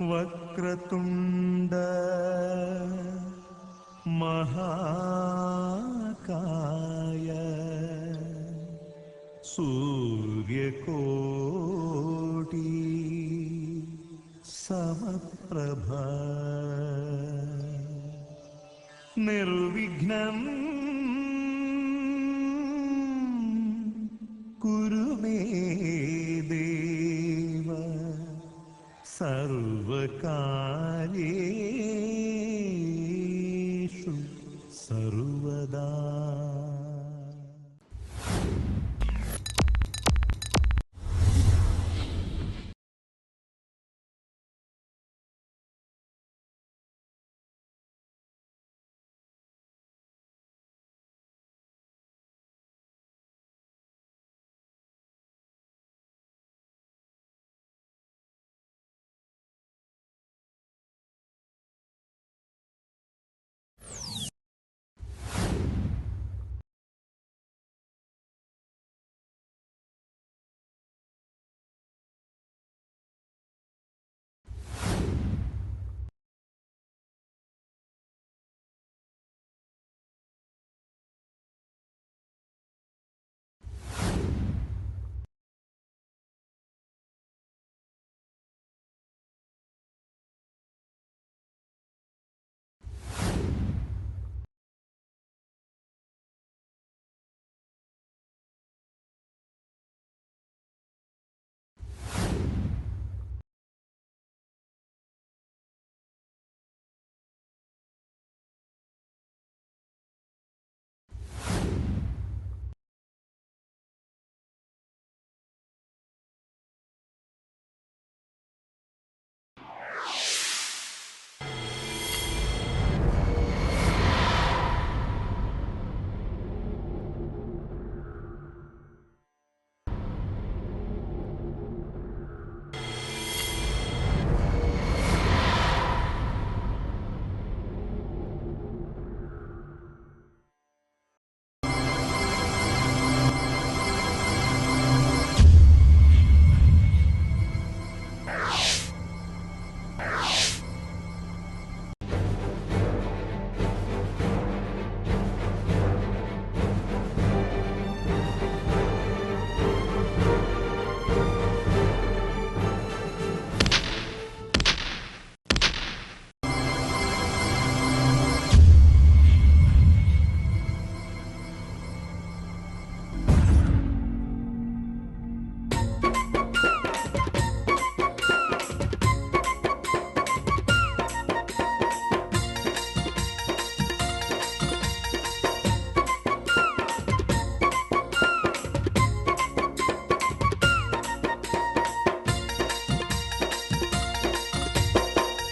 వక్రతుండ మహాకాయ సూర్యకోటి సమప్రభ నిర్విఘ్నం కురు మే దేవ సర్వకార్యేషు సర్వదా.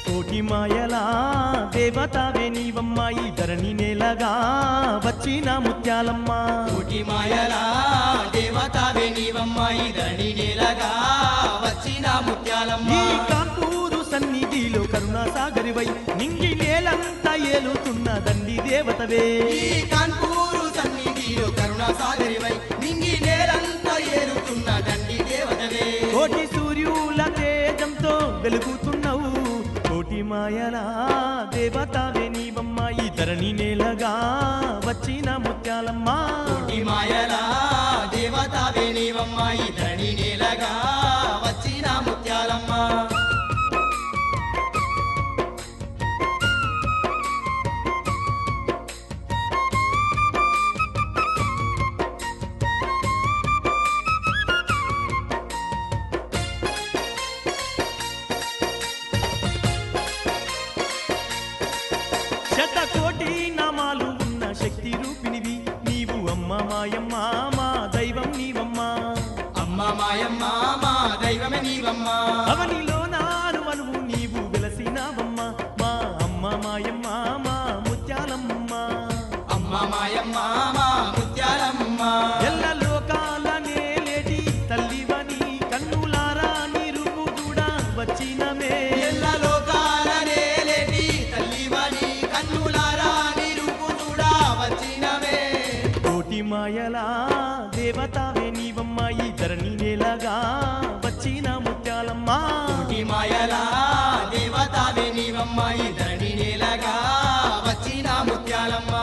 కోటి మాయలా దేవతావే నీవమ్మ ఈ ధరణి నేలగా వచ్చిన ముత్యాలమ్మ. కోటి మాయలా దేవతావే నీవమ్మ ఈ ధరణి నేలగా వచ్చిన ముత్యాలమ్మ. ఈ కాంపూరు సన్నిధిలో కరుణా సాగరివై నింగి నేలంతా ఏలుతున్న దండి దేవతవే. ఈ కాన్పూరు సన్నిధిలో కరుణా సాగరివై నింగి నేలంతా ఏలుతున్న దండి దేవతవే. కోటి సూర్యుల తేజంతో వెలుగుతున్నావు కోటి మాయలా దేవతావే నీవమ్మ ఈ ధరణి నేలగా వచ్చిన ముత్యాలమ్మ. కోటి మాయలా దేవతావే నీవమ్మ ఈ ధరణి నేలగా వచ్చిన ముత్యాలమ్మ. శతకోటి నామాలు ఉన్న శక్తి రూపినివి నీవు అమ్మ మాయమ్మ మా దైవం నీవమ్మ. అమ్మ మాయమ్మ మా దైవమే నీవమ్మ. అవనిలో నారు అనువు నీవు వెలసినావమ్మ మా అమ్మ మాయమ్మ మా ముత్యాలమ్మ. అమ్మ మాయమ్మ మా ముత్యాలమ్మ. ఎల్ల లోకాల నేలేటి తల్లివని కన్నులారా నిరుపు కూడా వచ్చినమే. ఎల్ల లోకాల నేలేటి తల్లివని కన్నులారా నిరుపు కూడా వచ్చినవే. కోటి మాయలా దేవతావే నీవమ్మ ఈ ధరణి నేలగా వచ్చిన ముత్యాలమ్మ. కోటి మాయలా దేవతావే నీవమ్మ ఈ ధరణి నేలగా వచ్చిన ముత్యాలమ్మ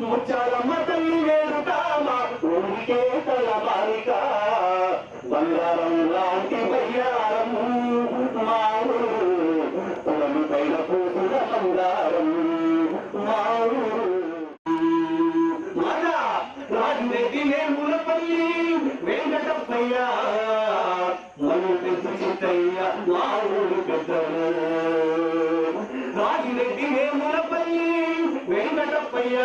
ముచ్చాలమ్మ తల్లి వేడుతామా ఊరికే తల బాలిక బంగారం లాంటి బయ్యారం మారు పొలం పైన పూసిన బంగారం మారు మాదా రాజురెడ్డి నేములపల్లి వెంకటప్పయ్య మను పెద్ద చిత్తయ్య మా ఊరు పెద్దలు రాజురెడ్డి నేములపల్లి వెంకటప్పయ్య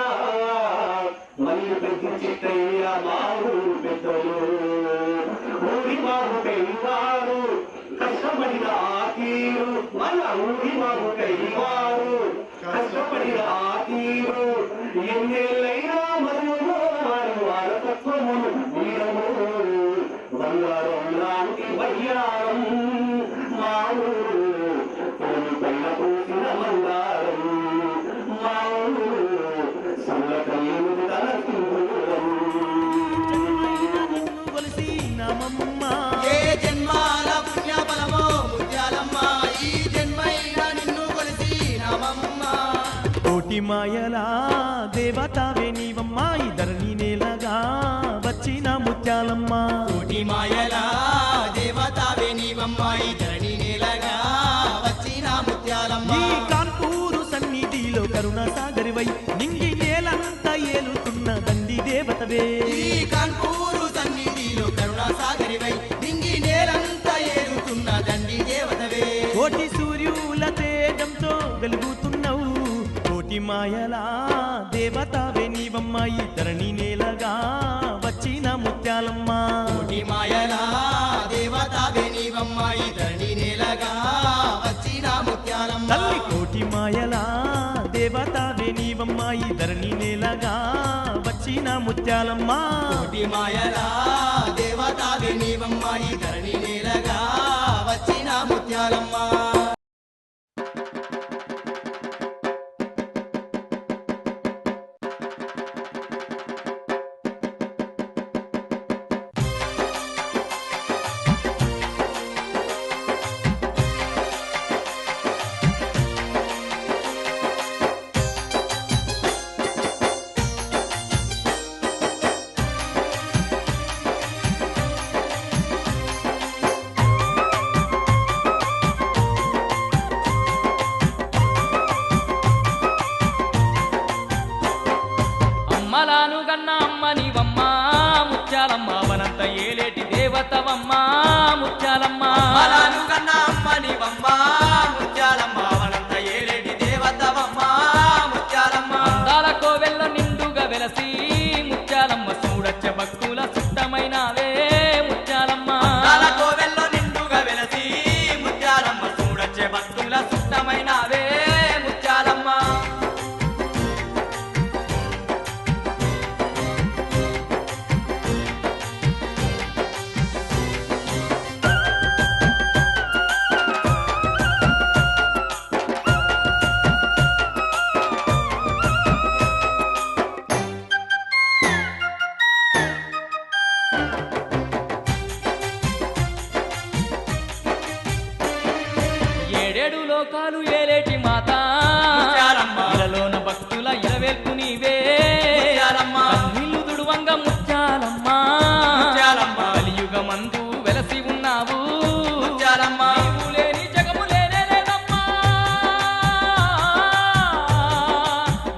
మల్లి పెద్ద చిత్తయ్య మా ఊరు పెద్దలు ఊరి మాకు కైవారు కష్టపడిన ఆకీరు మన ఊరి మాకు కైవారు కష్టపడిన ఆకీరు ఎన్నేళ్ళైనా మరువు వారి వారసత్వమును వీరము బంగారం లాంటి బయ్యారం మా ఊరు పైన పూసిన బంగారం మా ఊరు సల్లకయ్యను తన సింధూరం నిన్ను కొలిసినామమ్మ ఏ జన్మాల పుణ్యఫలమో ముత్యాలమ్మ ఈ జన్మైనా నిన్ను కొలిసినామమ్మ కోటి మాయలా దేవతావే నీవమ్మ ఈ ధరణి నేలగా వచ్చిన ముత్యాలమ్మ కోటి మాయలా దేవతావే నీవమ్మ ఈ ధరణి నేలగా వచ్చిన ముత్యాలమ్మ ఈ కాన్పూరు సన్నిధిలో కరుణ సాగరివై నింగి నేలంతా ఏలుతున్న దండి దేవతవే ఈ కాన్పూరు సన్నిధిలో కరుణా సాగరివై నింగి నేలంతా ఏరుతున్న దండి దేవతవే కోటి సూర్యుల తేజంతో వెలుగుతున్నావు కోటి మాయలా దేవతావే నీవమ్మ ఈ ధరణి నేలగా వచ్చిన ముత్యాలమ్మ కోటి మాయలా దేవతావే నీవమ్మ ఈ ధరణి నేలగా వచ్చిన ముత్యాలమ్మ తల్లి కోటి మాయలా దేవతావే నీవమ్మ ఈ ధరణి నేలగా వచ్చిన ముత్యాలమ్మ కోటి మాయలా దేవతావే నీవమ్మ ఈ ధరణి నేలగా వచ్చిన ముత్యాలమ్మ అమ్మలాను గన్న అమ్మ నీవమ్మ ముత్యాలమ్మ వనంత ఏలేటి దేవతవమ్మ ముత్యాలమ్మ మలాను కన్నా అమ్మ నీవమ్మ ముత్యాలమ్మ వనంత ఏలేటి దేవతవమ్మ ముత్యాలమ్మ అందాల కోవెల్ల నిండుగా వెలసి ముత్యాలమ్మ చూడచ్చ భక్తుల సుట్టమైనవే ముత్యాలమ్మ తల కోవెల్లో నిండుగా వెలసి ముత్యాలమ్మ చూడచ్చే భక్తుల సుట్టమైనవే ముత్యాలమ్మ ఏడేడు లోకాలు ఏలేటి మాత ముత్యాలమ్మ. ఇలలోన భక్తుల ఇలవేల్పు నీవే ముత్యాలమ్మ. కన్నీళ్లు దుడువంగ ముత్యాలమ్మ ముత్యాలమ్మ. కలియుగమందు వెలసి ఉన్నావు ముత్యాలమ్మ. నీవు లేని జగము లేనే లేదమ్మా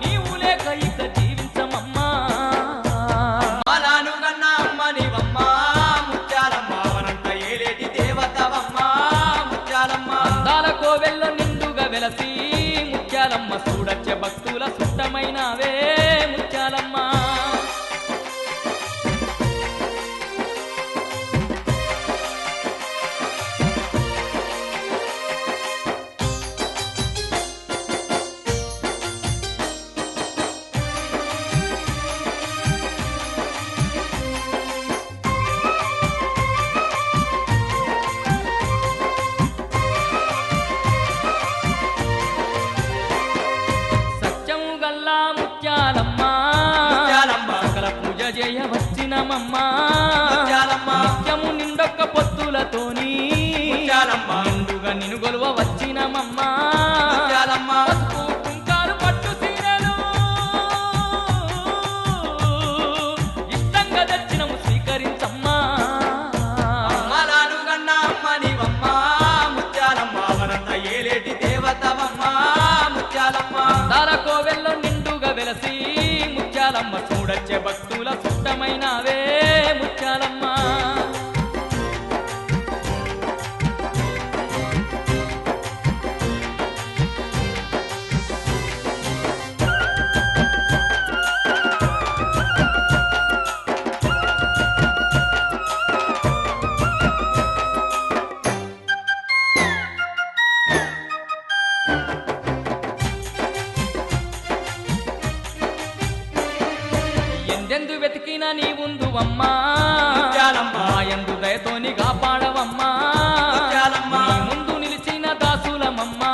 నీవు లేక ఇక జీవించమమ్మా మలాను కన్నా అమ్మ నీవమ్మ ముత్యాలమ్మ వనంత ఏలేటి దేవత చేయ వచ్చినమమ్మా ముత్యాలమ్మ నిత్యము నిండొక్క పొత్తులతోని ముత్యాలమ్మ నిండుగా నిన్ను గొలువ వచ్చినమమ్మా ముత్యాలమ్మ పసుపు కుంకాలు పట్టు సీరలు ఇష్టంగా తెచ్చినము స్వీకరించమ్మా అమ్మలాను గన్న అమ్మ నీవమ్మ ముత్యాలమ్మ వరంత ఏలేటి దేవతవమ్మ ముత్యాలమ్మ దార కోవెల్లో నిండుగా వెలసి ముత్యాలమ్మ చూడచ్చే భక్తుల సుష్టమైనవే ముత్యాలమ్మ ఎందెందు వెతికినా నీ ఉందువమ్మా ముత్యాలమ్మ ఎందు దయతోని కాపాడవమ్మా ముత్యాలమ్మ నీ ముందు నిలిచిన దాసులమమ్మా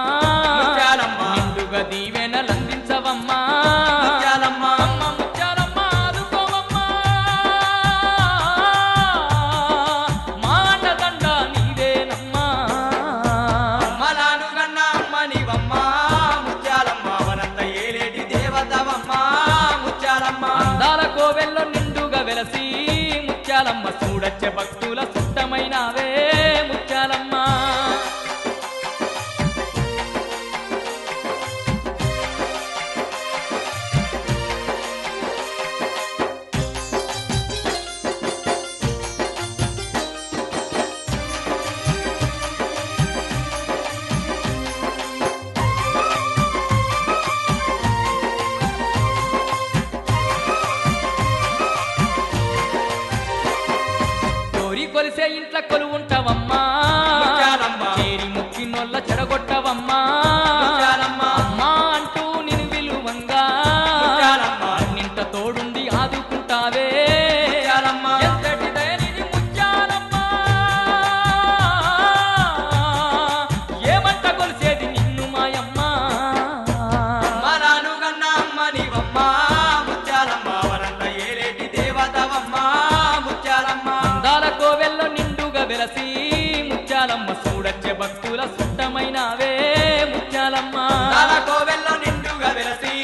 ముత్యాలమ్మ నిండుగా దీవెనలందించవమ్మా ముత్యాలమ్మ అమ్మ ముత్యాలమ్మ ఆదుకోవమ్మా మా అండదండ నీవేనమ్మా అమ్మలాను గన్న అమ్మ నీవమ్మ ముత్యాలమ్మ వరంత ఏలేటి దేవతవమ్మ ముత్యాలమ్మ అందాల కోవెల్లో నిండుగా వెలసి ముత్యాలమ్మ చూడచ్చే భక్తుల సుట్టమైనవే ముత్యాలమ్మ కోరి కొలిసే ఇంట్ల కొలువుంటావమ్మా ముత్యాలమ్మ చేరి ముక్కినోళ్ళ చెడగొట్టవమ్మా ముత్యాలమ్మ అమ్మా అంటూ నిన్ను విలువంగా ముత్యాలమ్మ నింట తోడుండి ఆదుకుంటావే ముత్యాలమ్మ ఎంతటి దయనిధి ముత్యాలమ్మ ఏమంట కొలిసేది నిన్ను మాయమ్మ అమ్మలాను గన్న అమ్మ నీవమ్మ ముత్యాలమ్మ వరంత ఏలేటి దేవతవమ్మ ముత్యాలమ్మ అందాల కోవెల్లో నిండుగా వెలసి ముత్యాలమ్మ చూడచ్చే భక్తుల సుట్టమైనవే ముత్యాలమ్మ తల కోవెల్లో నిండుగా వెలసి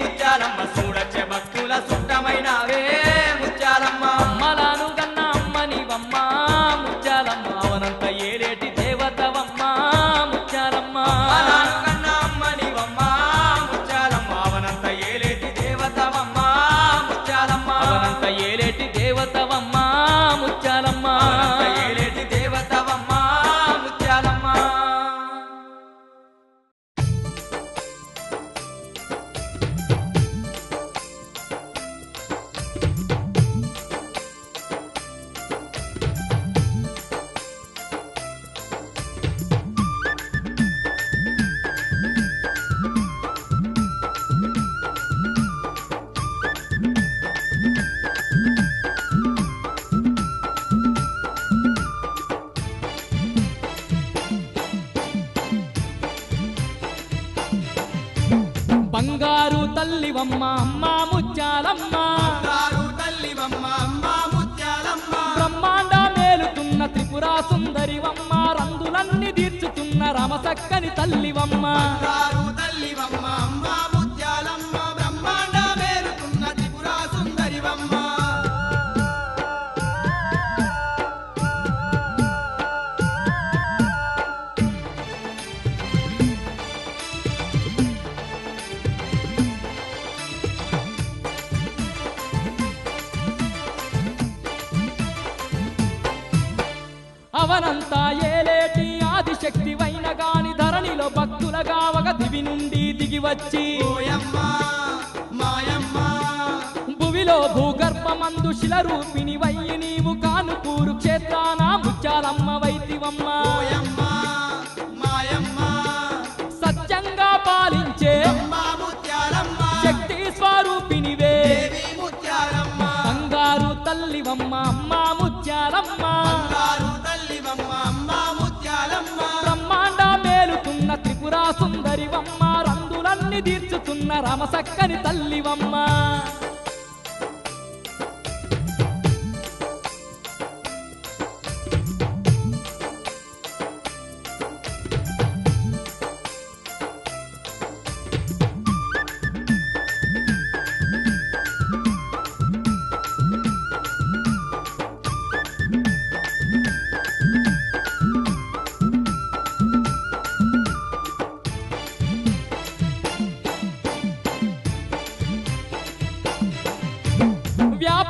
ముత్యాలమ్మ చూడచ్చే భక్తుల సుట్టమైనవే ముత్యాలమ్మ అమ్మలాను గన్న అమ్మ నీవమ్మ ముత్యాలమ్మ అవనంత ఏలేటి దేవతవమ్మ ముత్యాలమ్మ అమ్మలాను కన్న అమ్మ నీవమ్మ ముత్యాలమ్మ అవనంత ఏలేటి దేవతవమ్మ ముత్యాలమ్మ అవనంత ఏలేటి దేవతవమ్మ ముత్యాలమ్మ అవనంత ఏలేటి దేవతవమ్మ ముత్యాలమ్మ బంగారు తల్లివమ్మ అమ్మ ముత్యాలమ్మ బంగారు తల్లివమ్మ అమ్మ ముత్యాలమ్మ బ్రహ్మాండ మేలుతున్న త్రిపుర సుందరివమ్మ రందులన్నీ తీర్చుతున్న రమసక్కని తల్లివమ్మ బంగారు తల్లివమ్మ అమ్మ ముత్యాలమ్మ బ్రహ్మాండ మేలుకున్న త్రిపుర సుందరివమ్మ అవనంతా ఏలేటి ఆదిశక్తి వైన గాని ధరణిలో భక్తులగా ఒక దివి నుండి దిగి వచ్చి ఓయమ్మ మాయమ్మ భువిలో భూగర్భమందు శిల రూపిణి వయ్యి నీవు కానుకూరు క్షేత్రాన ముత్యాలమ్మ వైతివమ్మ ఓయమ్మ మాయమ్మ సత్యంగా పాలించే అమ్మ ముత్యాలమ్మ శక్తి స్వరూపిణివే దేవి ముత్యాలమ్మ బంగారు తల్లివమ్మ అమ్మ ముత్యాలమ్మ బంగారు తల్లివమ్మ అమ్మ ముత్యాలమ్మ బ్రహ్మాండ మేలుతున్న త్రిపుర సుందరివమ్మ రందులన్నీ తీర్చుతున్న రమసక్కని తల్లివమ్మ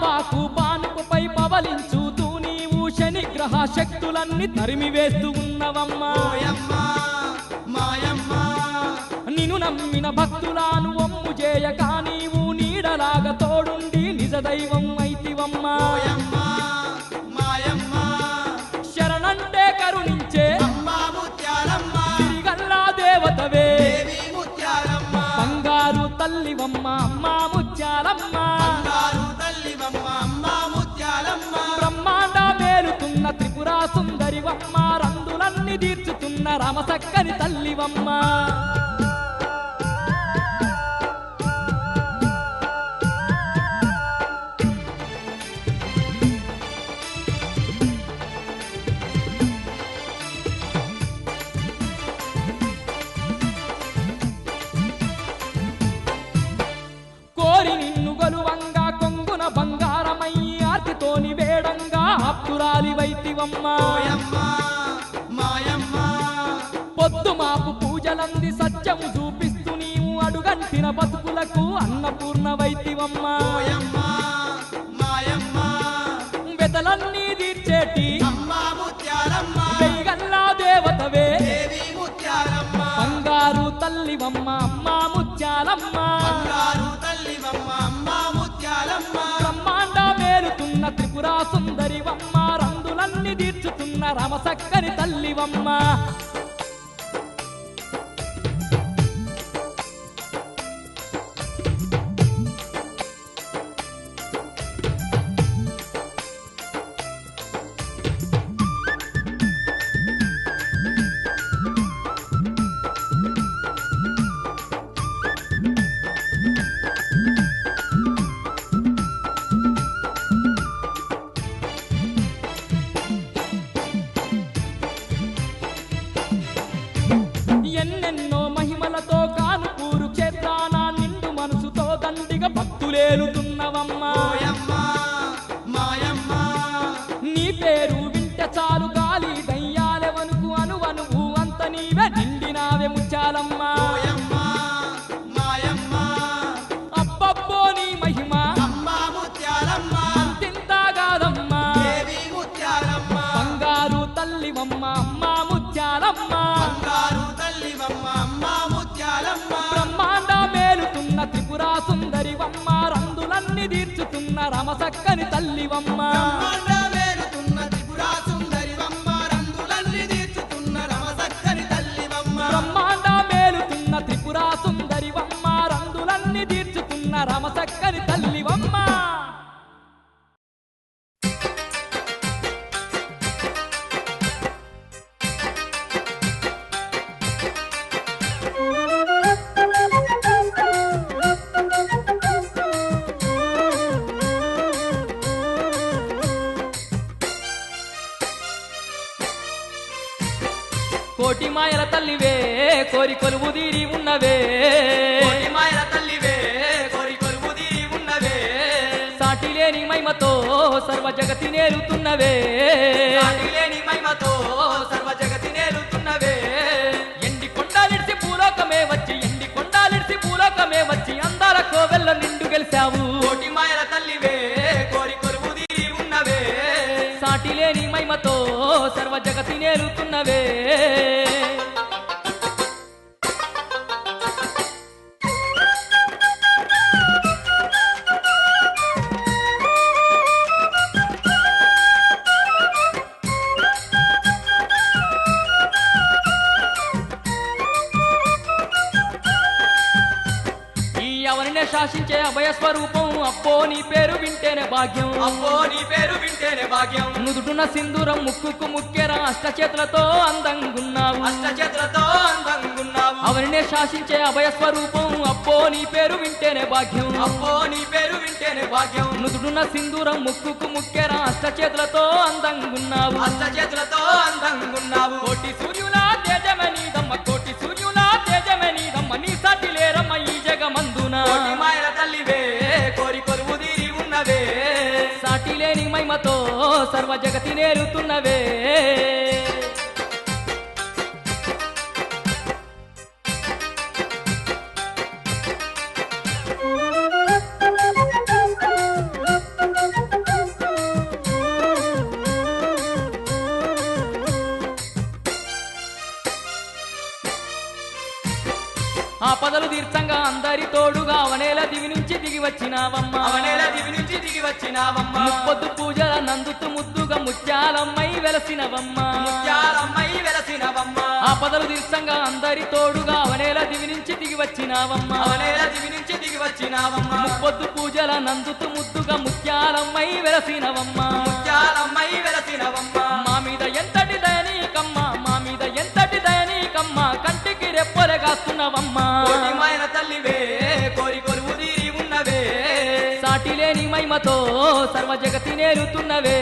పాకు పానుపుపై పవలించుతూ నీవు శనిగ్రహ శక్తులన్నీ తరిమివేస్తూ ఉన్నవమ్మా ఓయమ్మా మాయమ్మా నిన్ను నమ్మిన భక్తులను ఒమ్ము చేయక నీవు నీడలాగా తోడుండి నిజ దైవం అయితివమ్మా ఓయమ్మా మాయమ్మా శరణంటే కరుణించే అమ్మా ముత్యాలమ్మ తిరిగల్లా దేవతవే దేవి ముత్యాలమ్మ బంగారు తల్లివమ్మ అమ్మా ముత్యాలమ్మ బంగారు తల్లివమ్మ అమ్మా ముత్యాలమ్మ బ్రహ్మాండ మేలుతున్న త్రిపుర సుందరివమ్మ రందులన్నీ తీర్చుతున్న రామసక్కని తల్లివమ్మ కోరి నిన్ను గలువంగా కొంగున బంగారమయ్యి ఆర్తితోని వేడంగా ఆప్తురాలి వైతివమ్మా ఓయమ్మా మాయమ్మా పొద్దు మాపు పూజలంది సత్యము చూపిస్తూ నీవు అడుగంటిన బతుకులకు అన్నపూర్ణ వైతివమ్మా ఓయమ్మా మాయమ్మా వెతలన్నీ తీర్చేటి అమ్మా ముత్యాలమ్మ వెయ్యగల్లా దేవతవే దేవి ముత్యాలమ్మ బంగారు తల్లివమ్మ అమ్మా ముత్యాలమ్మ బంగారు తల్లివమ్మ అమ్మా ముత్యాలమ్మ బ్రహ్మాండ మేలుతున్న త్రిపుర సుందరివమ్మ రందులన్నీ తీర్చుతున్న రామసక్కని తల్లివమ్మ ఎన్నెన్నో మహిమలతో కానుకూరు క్షేత్రాన నిండు మనసుతో దండిగా భక్తులేలుతున్నవమ్మా ఓయమ్మా మాయమ్మా నీ పేరు వింటే చాలు గాలి దయ్యాలెవనుకు అనువనువు అంత నీవే నిండినావే ముత్యాలమ్మా ఓయమ్మా మాయమ్మా అబ్బబ్బో నీ మహిమ అమ్మా ముత్యాలమ్మ అంతింతాగాదమ్మా దేవి ముత్యాలమ్మ బంగారు తల్లివమ్మ అమ్మా ముత్యాలమ్మ బంగారు తల్లివమ్మ అమ్మా ముత్యాలమ్మ బ్రహ్మాండ మేలుతున్న త్రిపుర సుందరివమ్మ రందులన్నీ తీర్చుతున్న రామసక్కని తల్లివమ్మ బ్రహ్మాండ మేలుతున్న త్రిపుర సుందరివమ్మ రంగులన్నీ తీర్చుతున్న రమసక్కని తల్లివమ్మ బ్రహ్మాండ మేలుతున్న త్రిపుర సుందరివమ్మ రందులన్నీ తీర్చుతున్న రామసక్కని తల్లివమ్మ కోటి మాయల తల్లివే కోరి కొలువు తీరి ఉన్నవే కోటి మాయల తల్లివే కోరి కొలువు తీరి ఉన్నవే సాటి లేని మహిమతో సర్వ జగతి నేలుతున్నవే సాటి లేని మహిమతో సర్వ జగతి నేలుతున్నవే ఎండి కొండాలిడిసి భూలోకమే వచ్చి ఎండి కొండాలిడిసి భూలోకమే వచ్చి అందాల కోవెల్ల నిండు గెలిచావు కోటి మాయల తల్లివే కోరి కొలువు తీరి ఉన్నవే సాటి లేని మహిమతో సర్వ జగతి నేలుతున్నవే ఎవరినే శాసించే అభయ స్వరూపం అప్పో నీ పేరు వింటేనే భాగ్యం అబ్బో నీ పేరు వింటేనే భాగ్యం నుదుటున సింధూరం ముక్కుకు ముక్కెర అష్టచేతులతో అందంగున్నావు అష్టచేతులతో అందంగున్నావు అవరినే శాసించే అభయ స్వరూపం అప్పో నీ పేరు వింటేనే భాగ్యం అబ్బో నీ పేరు వింటేనే భాగ్యం నుదుటున సింధూరం ముక్కుకు ముక్కెర అష్టచేతులతో అందంగున్నావు అష్టచేతులతో అందంగున్నావు కోటి సూర్యుల తేజమనీదమ్మ కోటి సూర్యుల తేజమనీదమ్మ నీ సాటి లేరమ్మ ఈ జగమందున కోటి మాయల తల్లివే కోరి కొలువు తీరి ఉన్నవే సాటి లేని మహిమతో సర్వ జగతి నేరుతున్నవే తీర్థంగా అందరి తోడుగా అవనేల దివి నుంచి దిగి వచ్చినావమ్మ అవనేల దివి నుంచి దిగి వచ్చినావమ్మ ముప్పొద్దు పూజల నందుతూ ముద్దుగా ముత్యాలమ్మై వెలసినవమ్మ ముత్యాలమ్మై వెలసినవమ్మ ఆపదలు తీర్థంగా అందరి తోడుగా అవనేల దివి నుంచి దిగి వచ్చినావమ్మ అవనేల దివి నుంచి దిగి వచ్చినావమ్మ ముప్పొద్దు పూజల నందుతూ ముద్దుగా ముత్యాలమ్మై వెలసినవమ్మ ముత్యాలమ్మై వెలసినవమ్మ మా మీద ఎంతటి దయనీకమ్మ మా మీద ఎంతటి దయనీకమ్మ కంటికి రెప్పొలగాస్తున్నవమ్మ కోటిమైన తల్లివే కోరి కొలువు తీరి ఉన్నవే సాటి లేని మహిమతో సర్వ జగతి నేలుతున్నవే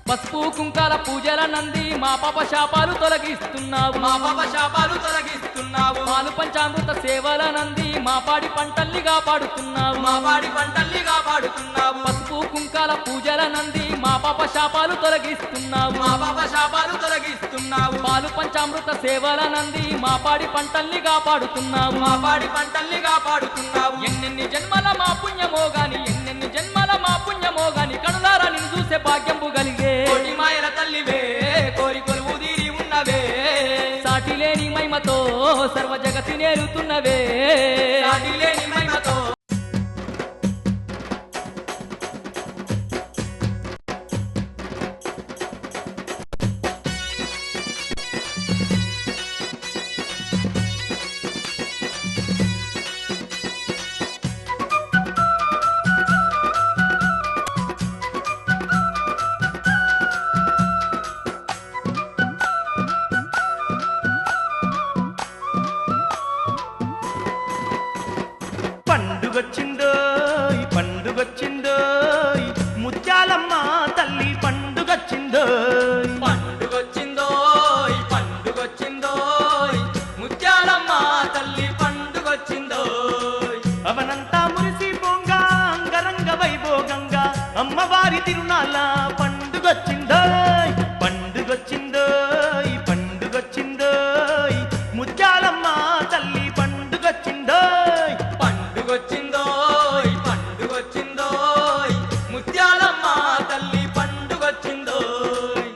పసుపు కుంకాల పూజల నంది మా పాప శాపాలు తొలగిస్తున్నావు మా పాప శాపాలు తొలగిస్తున్నావు పాలు పంచామృత సేవల నంది మా పాడి పంటల్ని కాపాడుతున్నావు మా పాడి పంటల్ని కాపాడుతున్నావు పసుపు కుంకాల పూజల నంది మా పాప శాపాలు తొలగిస్తున్నావు మా పాప శాపాలు తొలగిస్తున్నావు పాలు పంచామృత సేవల నంది మా పాడి పంటల్ని కాపాడుతున్నావు మా పాడి పంటల్ని కాపాడుతున్నావు ఎన్నెన్ని జన్మల మా పుణ్యమో గాని ఎన్నెన్ని జన్మల మా పుణ్యమో గాని కనులారా నిన్ను చూసే భాగ్యంబు కలిగే కోటి మాయల తల్లివే కోరి కొలువు తీరి ఉన్నవే సాటి లేని మహిమతో సర్వ జగతి నేలుతున్నవే సాటి లేని మహిమతో పండుగొచ్చిందోయ్ పండుగొచ్చిందోయ్ ముత్యాలమ్మ తల్లి పండుగొచ్చిందోయ్ పండుగొచ్చిందోయ్ పండుగొచ్చిందోయ్ ముత్యాలమ్మ తల్లి పండుగొచ్చిందోయ్ అవనంతా మురిసి పోంగా అంగరంగ వైభోగంగా అమ్మవారి తిరునాళ్ళ పండుగొచ్చిందోయ్ పండుగొచ్చిందోయ్ పండుగొచ్చిందోయ్ ముత్యాలమ్మ తల్లి పండుగొచ్చిందోయ్ పండుగొచ్చిందోయ్ పండుగొచ్చిందోయ్ ముత్యాలమ్మ తల్లి పండుగొచ్చిందోయ్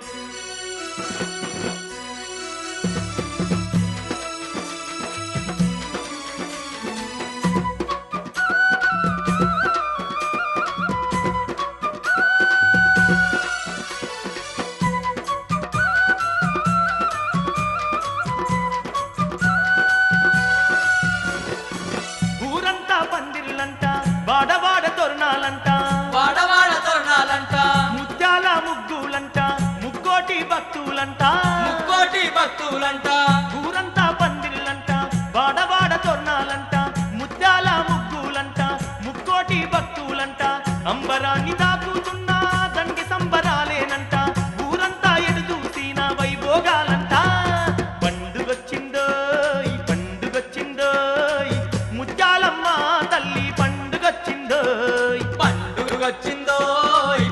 ఊరంతా పందిర్లంట వాడవాడ తోరణాలంట వాడవాడ తోరణాలంట ముత్యాల ముగ్గులంట ముక్కోటి భక్తులంట ముక్కోటి భక్తులంట ఊరంతా పందిర్లంట వాడవాడ తోరణాలంట ముత్యాల ముగ్గులంట ముక్కోటి భక్తులంట అంబరాన్ని దాకుతున్న దండి సంబరాలేనంట ఊరంతా ఎడు చూసిన వైభోగాలంట పండుగొచ్చిందోయ్ పండుగొచ్చిందోయ్ ముత్యాలమ్మ తల్లి పండుగొచ్చిందోయ్ పండుగొచ్చిందోయ్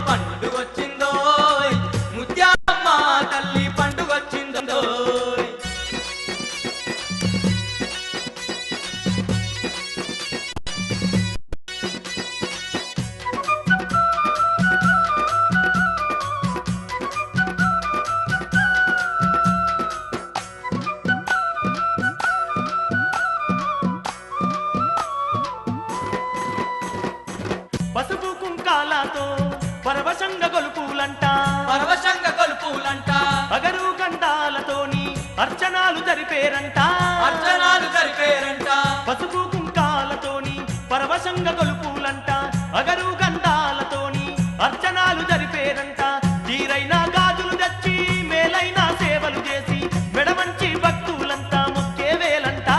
పండుగొచ్చిందోయ్ ముత్యాలమ్మ తల్లి పండుగొచ్చిందోయ్ పసుపు కుంకాలతో పరవశంగ గొలుపులంట పరవశంగ కొలుపులంట అగరు గంధాలతోని అర్చనాలు జరిపేరంట అర్చనాలు జరిపేరంట పసుపు కుంకాలతోని పరవశంగ గొలుపులంట అగరు గంధాలతోని అర్చనాలు జరిపేరంట తీరైన గాజులు తెచ్చి మేలైన సేవలు చేసి మెడమంచి భక్తులంతా మొక్కే వేలంట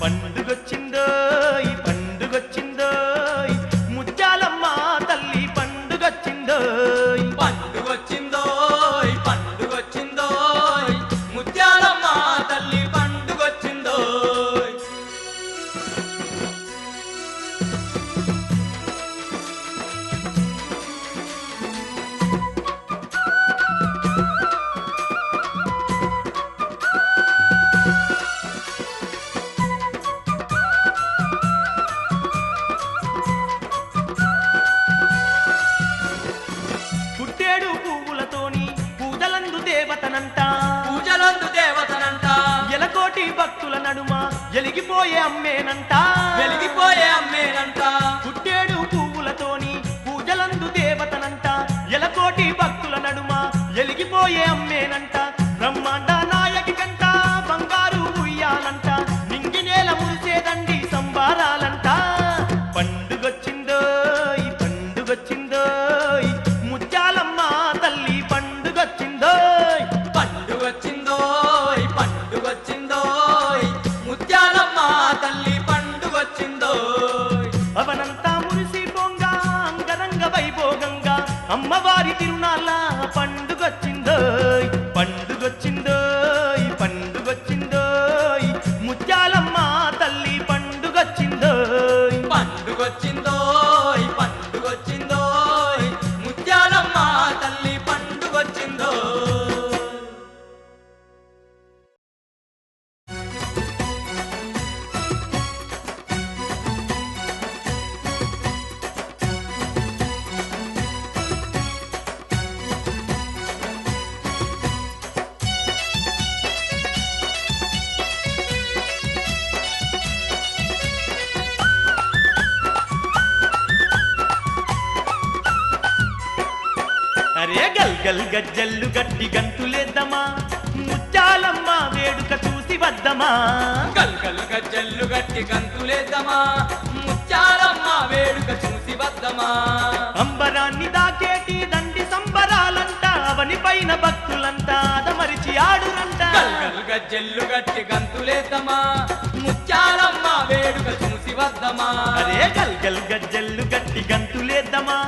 పండుగొచ్చిందోయ్ పండుగొచ్చిందోయ్ ముత్యాలమ్మ తల్లి పండుగొచ్చిందోయ్ పండుగొచ్చిందోయ్ పండుగొచ్చిందోయ్ ముత్యాలమ్మ తల్లి పండుగొచ్చిందోయ్ వెలిగిపోయే అమ్మేనంట వెలిగిపోయే అమ్మేనంట పుట్టేడు పువ్వులతోని పూజలందు దేవతనంట ఎలకోటి భక్తుల నడుమ ఎలిగిపోయే అమ్మేనంట బ్రహ్మాండ నాయకి కంట బంగారు ఉయ్యాలంట నింగి నేల మురిసేదండి సంబారాలంట పండుగొచ్చిందోయ్ పండుగొచ్చిందోయ్ ముత్యాలమ్మ తల్లి పండుగొచ్చిందోయ్ పండుగొచ్చిందోయ్ పండుగొచ్చిందోయ్ ముత్యాలమ్మ తల్లి పండుగొచ్చిందోయ్ అవనంతా మురిసి పొంగ అంగరంగ వైభోగంగా అమ్మవారి తిరునాళ్ళ పండుగొచ్చిందోయ్ పండుగొచ్చిందోయ్ పండుగొచ్చిందోయ్ ముత్యాలమ్మ తల్లి పండుగొచ్చిందోయ్ పండుగొచ్చిందోయ్ పండుగొచ్చిందోయ్ ముత్యాలమ్మ తల్లి పండుగొచ్చిందోయ్ అరే గల్ గల్ గజ్జల్లు గట్టి గంతులేద్దామా ముత్యాలమ్మ వేడుక చూసి వద్దమా గల్ గల్ గజ్జల్లు గట్టి గంతులేద్దామా ముత్యాలమ్మ వేడుక చూసి వద్దమా అంబరాన్ని దాకేటి దండి సంబరాలంట అవని పైన భక్తులంతా అదమరిచి ఆడురంట గల్ గల్ గజ్జల్లు గట్టి గంతులేద్దామా ముత్యాలమ్మ వేడుక చూసి వద్దమా అరే గల్ గల్ గజ్జల్లు గట్టి గంతులేద్దామా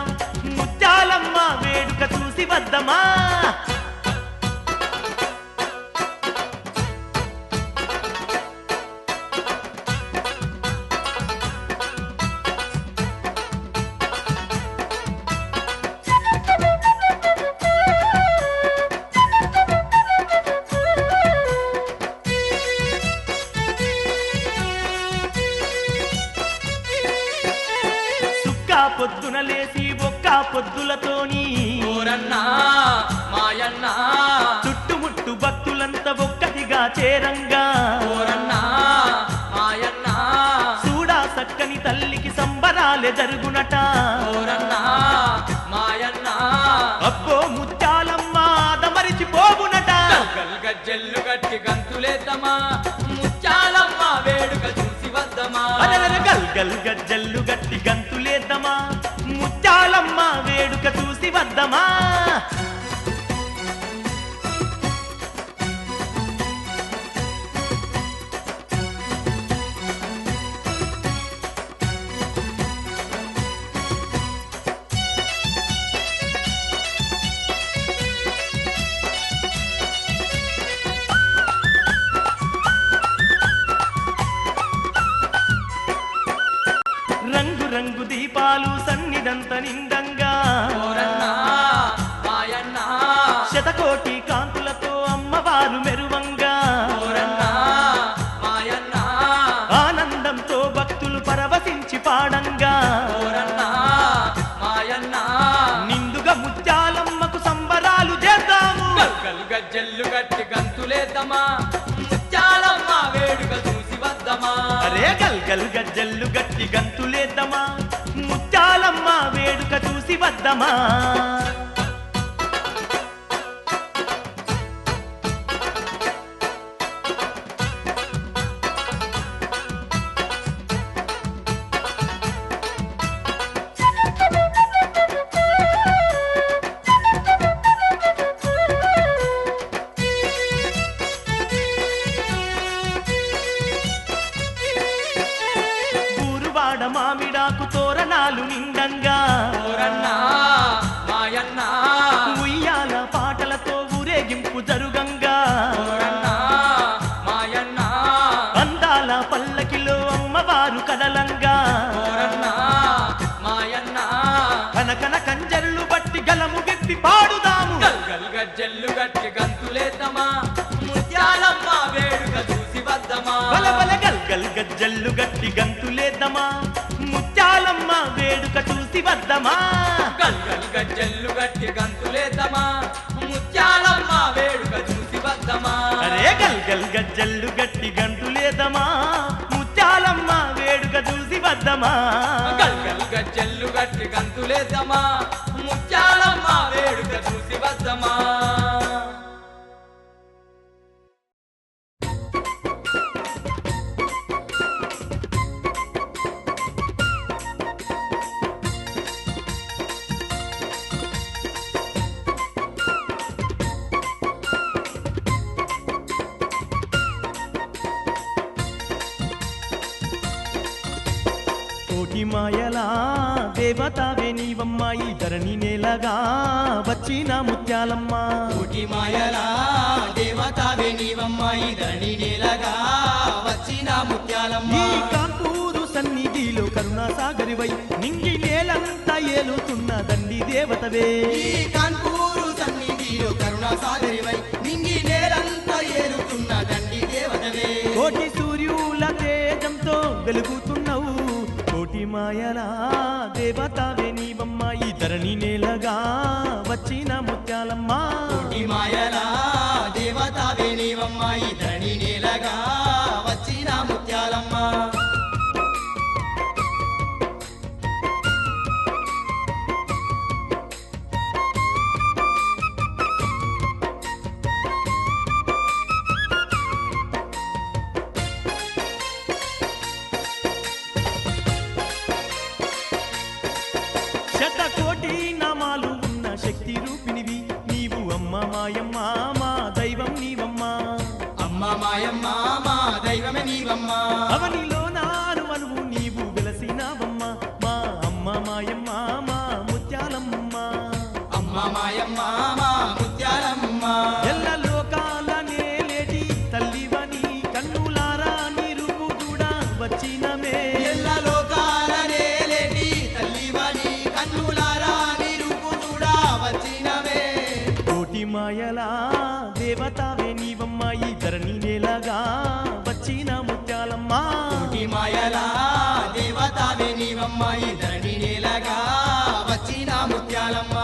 ముత్యాలమ్మ వేడుక చూసి వద్దమా పొద్దున లేసి ఒక్క పొద్దులతోని ఓరన్నా మాయన్నా చుట్టుముట్టు భక్తులంతా ఒక్కటిగా చేరంగా ఓరన్నా మాయన్నా చూడా సక్కని తల్లికి సంబరాలే జరుగునట ఓరన్నా మాయన్నా అబ్బో ముత్యాలమ్మ అదమరిచిపోవునట గల్ గజ్జల్లు గట్టి గంతులేద్దామా ముత్యాలమ్మ వేడుక చూసి వద్దమా అదనర గల్ గల్ గజ్జల్లు గట్టి గంతులేద్దామా ముత్యాలమ్మ వేడుక చూసి వద్దమా రంగు రంగు దీపాలు సన్నిదంత నిండంగా ఓరన్నా మాయన్నా శతకోటి కాంతులతో అమ్మవారు మెరువంగా ఓరన్నా మాయన్నా ఆనందంతో భక్తులు పరవశించి పాడంగా ఓరన్నా మాయన్నా నిండుగా ముత్యాలమ్మకు సంబరాలు చేద్దాము గల్ గల్ గజ్జల్లు గట్టి గంతులేద్దామా ముత్యాలమ్మ వేడుక చూసి వద్దమా అరే గల్ గల్ గజ్జల్లు గట్టి గంతులేద్దామా ముత్యాలమ్మ వేడుక చూసి వద్దమా ఊరువాడ మామిడాకు తోరణాలు నిండంగా ఓరన్నా మాయన్నా ఉయ్యాల పాటలతో ఊరేగింపు జరుగంగా ఓరన్నా మాయన్నా అందాల పల్లకిలో అమ్మవారు కదలంగా ఓరన్నా మాయన్నా కనకన కంజర్లు బట్టి గలము గెత్తి పాడుదాము గల్ గల్ గజ్జల్లు గట్టి గంతులేద్దామా ముత్యాలమ్మ వేడుక చూసి వద్దమా బల బల గల్ గల్ గజ్జల్లు గట్టి గంతులేద్దామా ముత్యాలమ్మ వేడుక చూసి వద్దమా గల్ గల్ గజ్జల్లు గట్టి గంతులేద్దామా ముత్యాలమ్మ వేడుక చూసి వద్దమా అరే గల్ గల్ గజ్జల్లు గట్టి గంతులేద్దామా ముత్యాలమ్మ వేడుక చూసి వద్దమా గల్గల్ గజ్జెల్లు గట్టి గంతులేద్దామా ముత్యాలమ్మ వేడుక చూసి వద్దమా కోటి మాయలా దేవతావే నీవమ్మ ఈ ధరణి నేలగా వచ్చిన ముత్యాలమ్మ కోటి మాయలా దేవతావే నీవమ్మ ఈ ధరణి నేలగా వచ్చిన ముత్యాలమ్మ ఈ కాంపూరు సన్నిధిలో కరుణా సాగరివై నింగి నేలంతా ఏలుతున్న దండి దేవతవే ఈ కాన్పూరు సన్నిధిలో కరుణా సాగరివై నింగి నేలంతా ఏలుతున్న దండి దేవతవే కోటి సూర్యుల తేజంతో వెలుగుతున్నావు కోటి మాయలా దేవతావే నీవమ్మ ఈ ధరణి నేలగా వచ్చిన ముత్యాలమ్మ కోటి మాయలా దేవతావే నీవమ్మ ఈ ధరణి నేలగా వచ్చిన ముత్యాలమ్మ శతకోటి నామాలు ఉన్న శక్తి రూపినివి నీవు అమ్మ మాయమ్మ మా దైవం నీవమ్మ అమ్మ మాయమ్మ మా దైవమే నీవమ్మ అవనిలో నాను మనువు నీవు వెలసినావమ్మ మా అమ్మ మాయమ్మ మా ముత్యాలమ్మ అమ్మ మాయమ్మ మా ముత్యాలమ్మ ఎల్ల లోకాల నేలేటి తల్లివని కన్నులారా నీ రూపు కూడా వచ్చినమే ఎల్ల లోకాల నేలేటి తల్లివని కన్నులారా నీ రూపు చూడా వచ్చినవే కోటి మాయలా దేవతావే నీవమ్మ ఈ ధరణి నేలగా వచ్చిన ముత్యాలమ్మ కోటి మాయలా దేవతావే నీవమ్మ ఈ ధరణి నేలగా వచ్చిన ముత్యాలమ్మ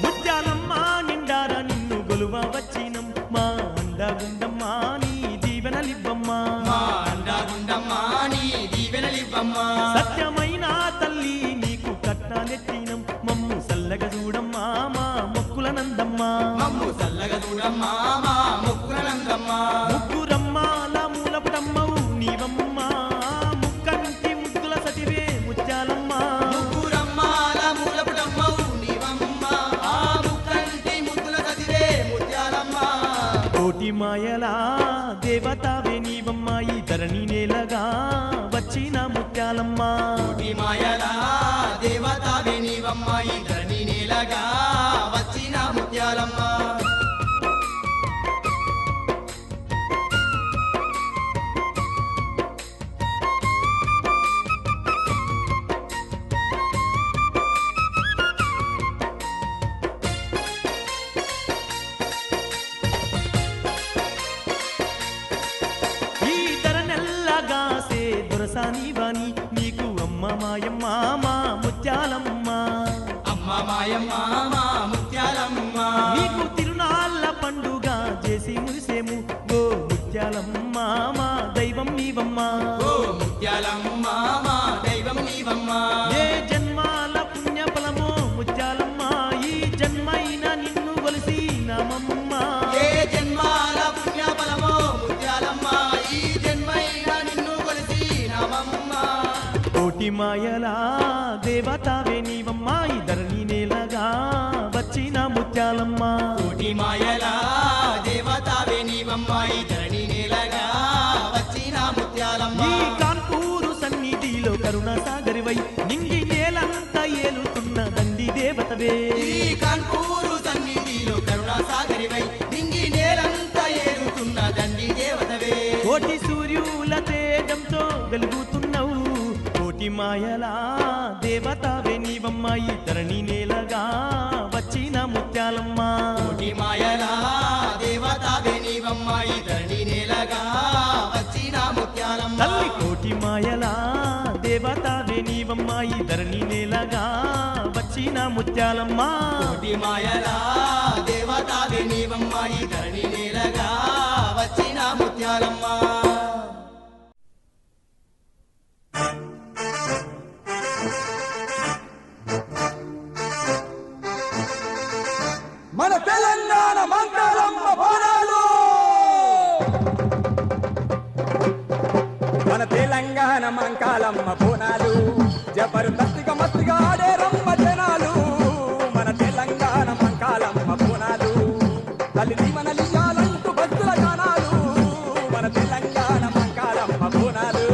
ముత్యాలమ్మ నిండారా నిన్ను గొలువ వచ్చినం మా అండగుండమ్మ నీ దీవెనలివ్వమ్మ మా అండగుండమ్మ నీ దీవెనలివ్వమ్మ సత్యమైన తల్లి నీకు కట్టాలెత్తినం మమ్ము సల్లగా చూడమ్మా మా మొక్కుల నందమ్మ మమ్ము చల్లగా చూడమ్మ మా ముక్కులనందమ్మ ముగ్గురమ్మాల మూలపుటమ్మవు నీవమ్మ ముక్కంటి ముగ్గుల సతివే ముత్యాలమ్మ ముగ్గురమ్మాల మూలపుటమ్మవు నీవమ్మ ఆ ముక్కంటి ముద్దుల కదిరే ముత్యాలమ్మ కోటి మాయలా దేవతావే నీవమ్మ ఈ ధరణి నేలగా వచ్చిన ముత్యాలమ్మ కోటి మాయలా దేవతావే నీవమ్మ ఈ ధరణి నేలగా వచ్చిన ముత్యాలమ్మ ఈ ధరనెల్లగాసే దొరసాని వాణి నీకు అమ్మ మాయమ్మ మా ముత్యాలమ్మ అమ్మ మాయమ్మ మా ముత్యాలమ్మ నీకు తిరునాళ్ళ పండుగ చేసి మురిసేము గో ముత్యాలమ్మ మా దైవం నీవమ్మ ఓ ముత్యాలమ్మ మా దైవం నీవమ్మ ఏ జన్మాల పుణ్య ఫలమో ముత్యాలమ్మ ఈ జన్మైన నిన్ను కొలిసి నామమ్మ ఏ జన్మాల పుణ్య ఫలమో ముత్యాలమ్మ ఈ జన్మైనా నిన్ను కొలిసి నామమ్మ కోటి మాయలా దేవతావే నీవమ్మ ఈ ధరణి నేలగా వచ్చిన ముత్యాలమ్మ కోటి మాయలా దేవతావే నీవమ్మ ఈ ధరణి నేలగా వచ్చిన ముత్యాలమ్మ ఈ కాన్పూరు సన్నిధిలో కరుణ సాగరివై నింగి నేలంతా ఏలుతున్న దండి దేవతవే ఈ కాన్పూరు సన్నిధిలో కరుణా సాగరివై నింగి నేలంతా ఏరుతున్న దండి దేవతవే కోటి సూర్యుల తేజంతో వెలుగుతున్నావు కోటి కోటి మాయలా దేవతావే నీవమ్మ ఈ ధరణి నేలగా వచ్చిన ముత్యాలమ్మ కోటి మాయలా దేవతావే నీవమ్మ ఈ ధరణి నేలగా వచ్చిన ముత్యాలమ్మ తల్లి కోటి మాయలా దేవతావే నీవమ్మ ఈ ధరణి నేలగా వచ్చిన ముత్యాలమ్మ కోటి మాయలా దేవతావే నీవమ్మ ఈ ధరణి నేలగా వచ్చిన ముత్యాలమ్మ మన తెలంగాణ మంగళమ్మ బోనాలు మన తెలంగాణ మంకాలమ్మ బోనాలు జబర్దస్తిగా మస్తిగా ఆడే రమ్మ జనాలు మన తెలంగాణ మంకాలమ్మ బోనాలు తల్లి మన లియాలంటూ భక్తుల గానాలు మన తెలంగాణ మంకాలమ్మ బోనాలు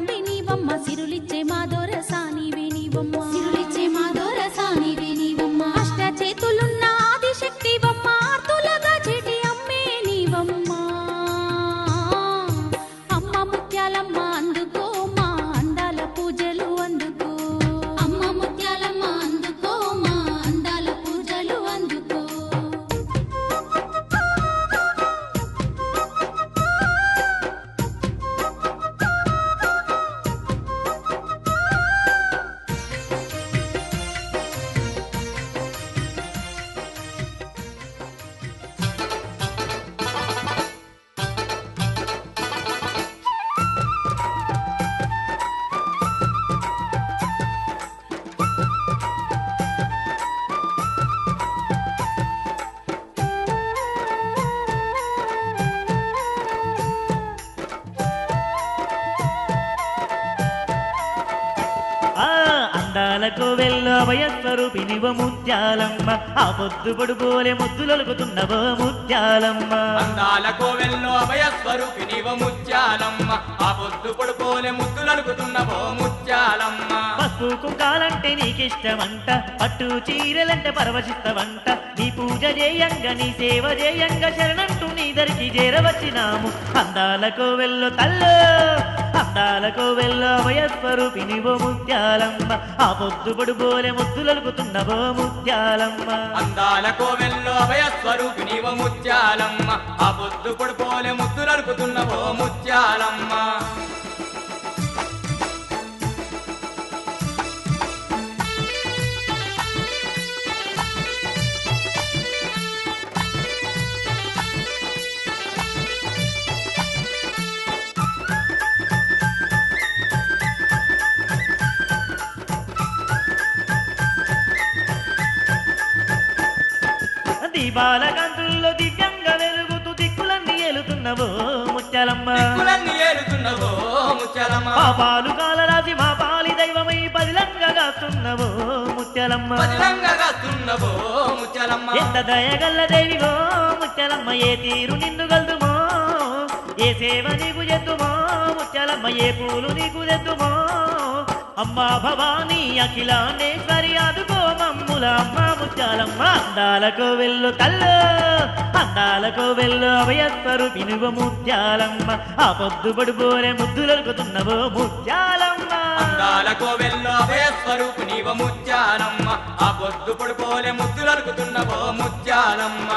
ముత్యాలాంబి నీవమ్మ సిరులిచ్చే మాధోర సానివే నీవమ్మ సిరులిచ్చే మాధోర సానివే నీవమ్మ అష్ట చేతులున్న ఆదిశక్తివమ్మ ఆర్తులగా చెటి అమ్మే నీవమ్మ అమ్మ ముత్యాలమ్మ అందుకో మా అందాల పూజలు అందుకో అమ్మ ముత్యాలమ్మ అందుకో మా అందాల పూజలు అందుకో అందాలకు వెళ్ళో వయస్వరూపినివ ముత్యాలమ్మ ఆ పొద్దు పొడుపోలే ముద్దులొలుకుతున్నవో ముత్యాలమ్మ అందాల కోవెల్లో అభయస్వరూపినివ ముత్యాలమ్మ ఆ పొద్దు పొడుపోలే ముద్దులనుకుతున్నవో ముత్యాలమ్మ పసుపు కుంకాలంటే నీకిష్టమంట పట్టు చీరలంటే పరవశిస్తవంట నీ పూజ చేయంగా నీ సేవ చేయంగా శరణంటూ నీ దరికి చేరవచ్చినాము అందాలకు వెళ్ళో తల్లో అందాలకు వెళ్ళో వయస్వరూపినివో ముత్యాలమ్మ ఆ పొద్దు పొడుపోలే ముద్దులొలుకుతున్నవో ముత్యాలమ్మ అందాల కోవెల్లో అభయస్వరూపినివ ముత్యాలమ్మ ఆ పొద్దు పొడుపోలే ముద్దులనుకుతున్నవో ముత్యాలమ్మ దీపాల కాంతుల్లో దివ్యంగా వెలుగుతూ దిక్కులన్నీ ఏలుతున్నవో ముత్యాలమ్మ దిక్కులన్నీ ఏలుతున్నవో ముత్యాలమ్మ పాపాలు కాలరాసి మా పాలి దైవమై పదిలంగా కాస్తున్నవో ముత్యాలమ్మ పదిలంగా కాస్తున్నవో ముత్యాలమ్మ ఎంత దయగల్ల దేవివో ముత్యాలమ్మ ఏ తీరు నిన్ను గల్దుమో ఏ సేవ నీకు చేద్దుమో ముత్యాలమ్మ ఏ పూలు నీకు తెద్దుమో అమ్మా భవానీ అఖిలాండేశ్వరి ఆదుకో మమ్ముల అమ్మ ముత్యాలమ్మ అందాలకు వెళ్ళు తల్లు అందాలకు వెళ్ళు అభయస్వరూపినివ ముత్యాలమ్మ ఆ పొద్దు పడుపోలే ముద్దులొలుకుతున్నవో ముత్యాలమ్మ అందాల కోవెల్లో అభయస్వరూపినివ ముత్యాలమ్మ ఆ పొద్దు పొడుపోలే ముద్దులనుకుతున్నవో ముత్యాలమ్మ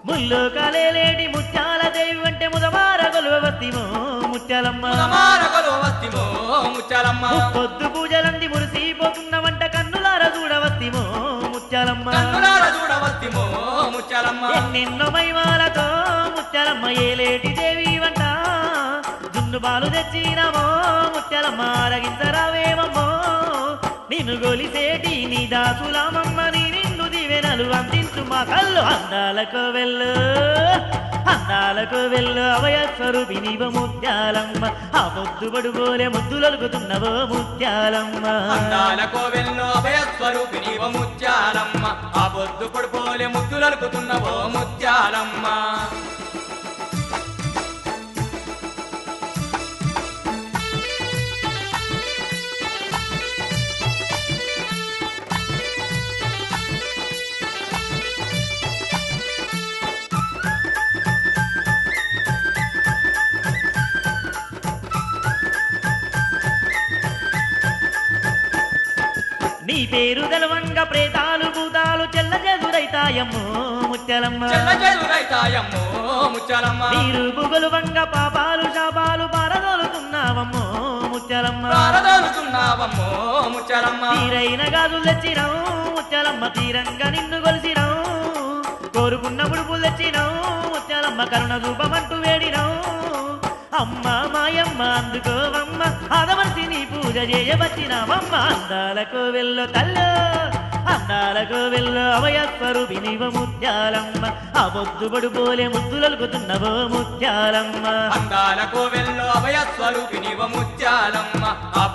ముల్లో కలేలేటి ముత్యాల దేవి అంటే ముదమార గొలువవత్తిమో ముత్యాలమ్మ వస్తిమో ముత్యాలమ్మ పొద్దు పూజలంది మురిసిపోతున్నవంట కన్నులార చూడవత్తిమో ముత్యాలమ్మ కన్నులార చూడవస్తిమో ముత్యాలమ్మ ఎన్నెన్నో మైమాలతో ముత్యాలమ్మ ఏలేటి దేవి వంట జున్ను పాలు తెచ్చినామో ముత్యాలమ్మ అరగించరావేమమ్మో నిన్ను గొలిసేటి నీ దాసులామమ్మ నీ నిన్ను దివెనలు అందించు మా కళ్ళు అందాలకు వెళ్ళు అందాలకు వెళ్ళు అభయస్వరూపినివ ముత్యాలమ్మ ఆ పొద్దు పడుపోలే ముద్దులొలుకుతున్నవో ముత్యాలమ్మ అందాల కోవెల్లో అభయస్వరూపినివ ముత్యాలమ్మ ఆ పొద్దు పొడుపోలే ముద్దులనుకుతున్నవో ముత్యాలమ్మ నీ పేరు తెలవంగా ప్రేతాలు భూతాలు చెల్ల చెదురైతాయమ్మో ముత్యాలమ్మ చెల్లచెదురైతాయమ్మో ముత్యాలమ్మ నీరు బుగలువంగా పాపాలు శాపాలు పారదోలుతున్నావమ్మో ముత్యాలమ్మ పారదోలుతున్నావమ్మో ముత్యాలమ్మ తీరైన గాజులు తెచ్చినావు ముత్యాలమ్మ తీరంగా నిన్ను కొలిసినావు కోరుకున్న ముడుపులు తెచ్చినావు ముత్యాలమ్మ కరుణ రూపమంటూ వేడినావు అమ్మ మాయమ్మ అందుకోవమ్మ ఆదమర్చి నీ పూజ చేయవచ్చినావమ్మ అందాలకు వెళ్ళు తల్లు అందాలకు వెళ్ళ అభయస్వరూపినివ ముత్యాలమ్మ ఆ పొద్దుబడు పోలే ముద్దులొలుకుతున్నవో ముత్యాలమ్మ అందాల కోవెల్లో అభయ స్వరూపినివ ముత్యాలమ్మ ఆ